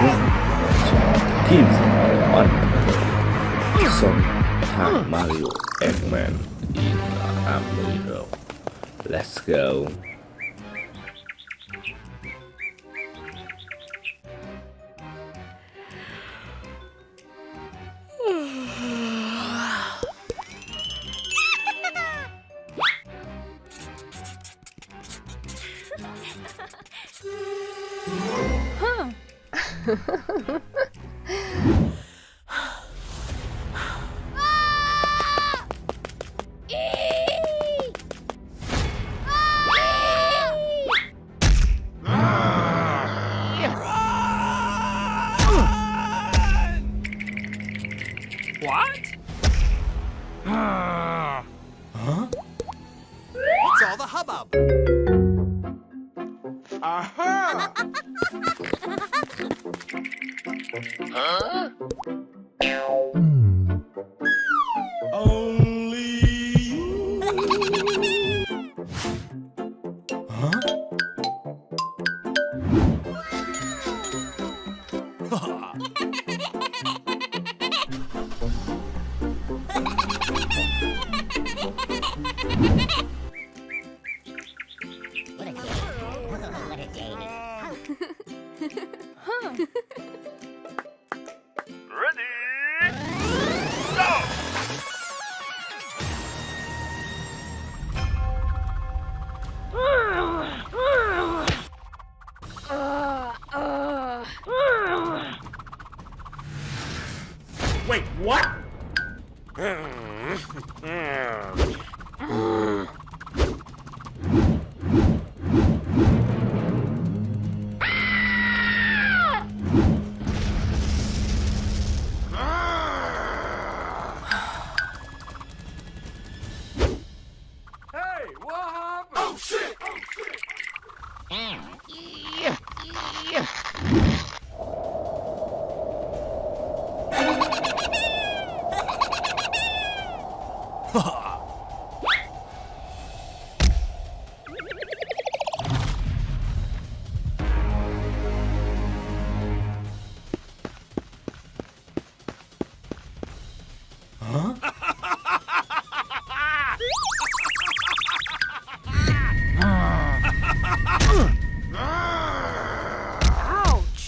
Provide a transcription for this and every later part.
Welcome to Teams on Sometime Mario Eggman in Amazon. Let's go. What? Huh? What's all the hubbub? Aha! Huh? Only you. Huh? What a day. What a day. Huh. Ready? Go! Wait, what? Hey, what happened? Oh shit! Oh shit! Huh? Ouch!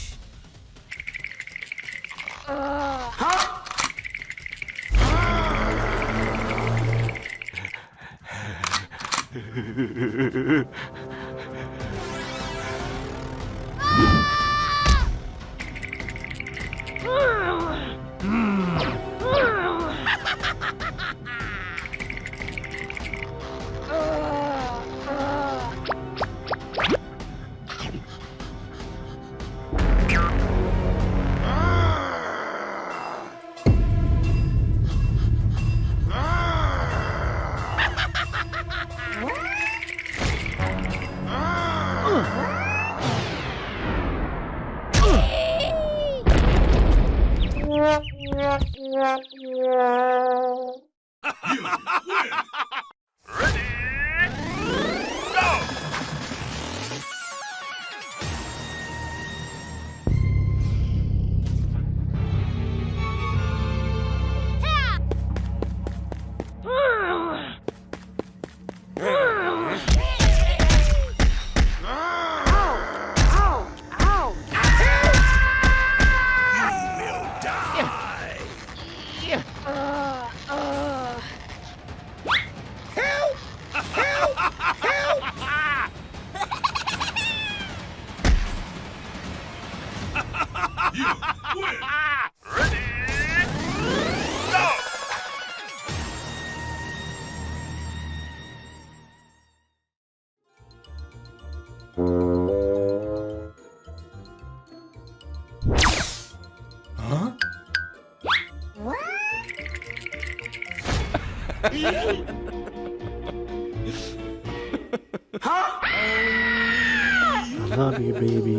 Huh? I love you, baby.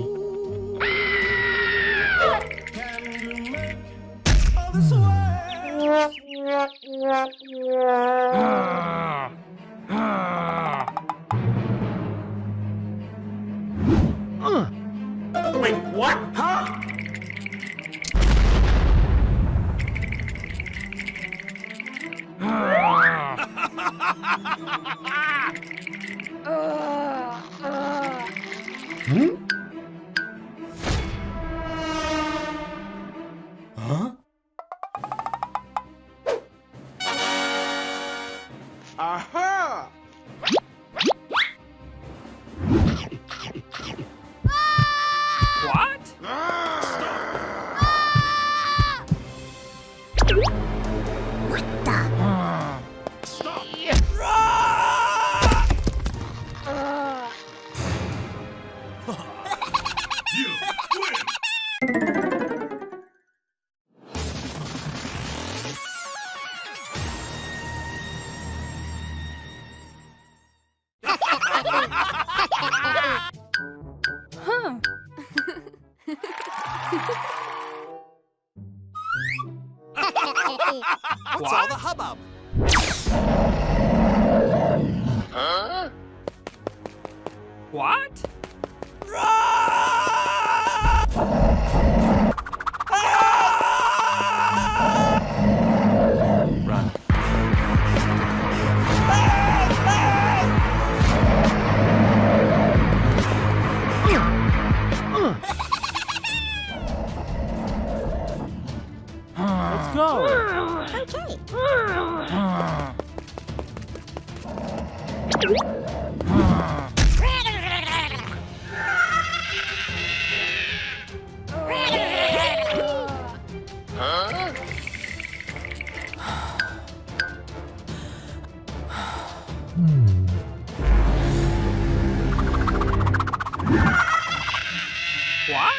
Can you make all this Wait, what? Huh? Aha! What? Huh. What's all the hubbub? What? Run. Let's go. Okay. What?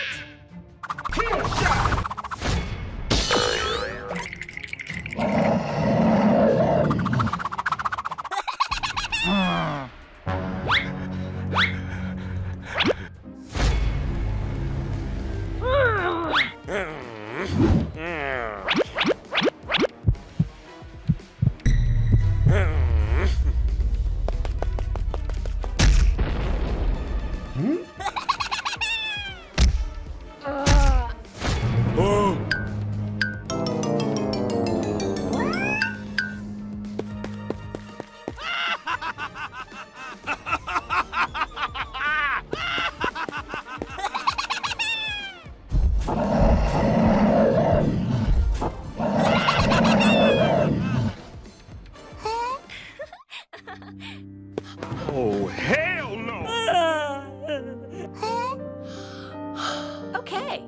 Oh, hell no! Okay.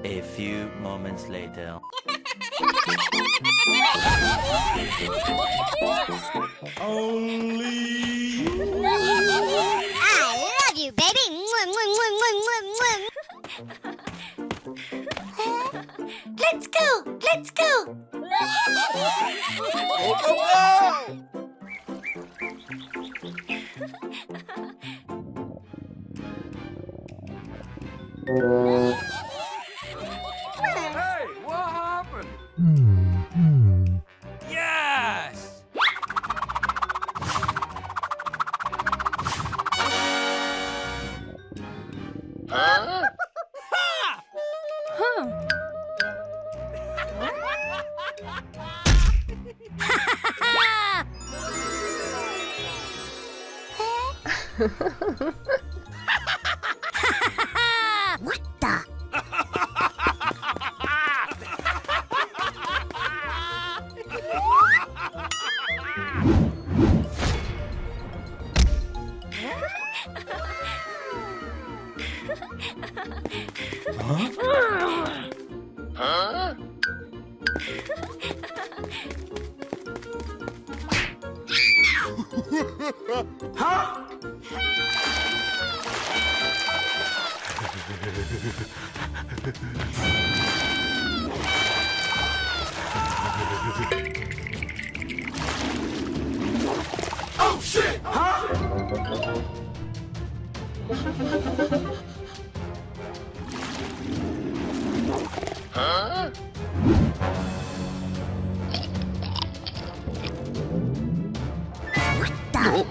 A few moments later. I love you, baby. Mwah, mwah, mwah, mwah, mwah, mwah. Let's go. Let's go. Hey, what happened? Yes! Huh. What the? Oh shit! Huh? What the?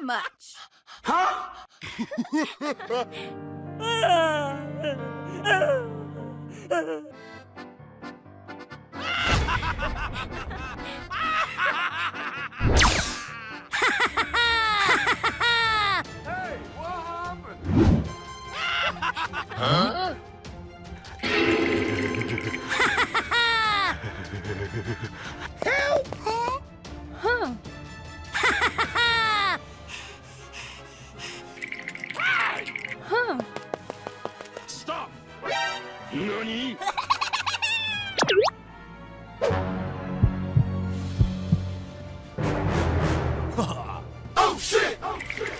much. Hey, what happened? Huh. Huh. Stop! Nani? Oh shit! Oh shit!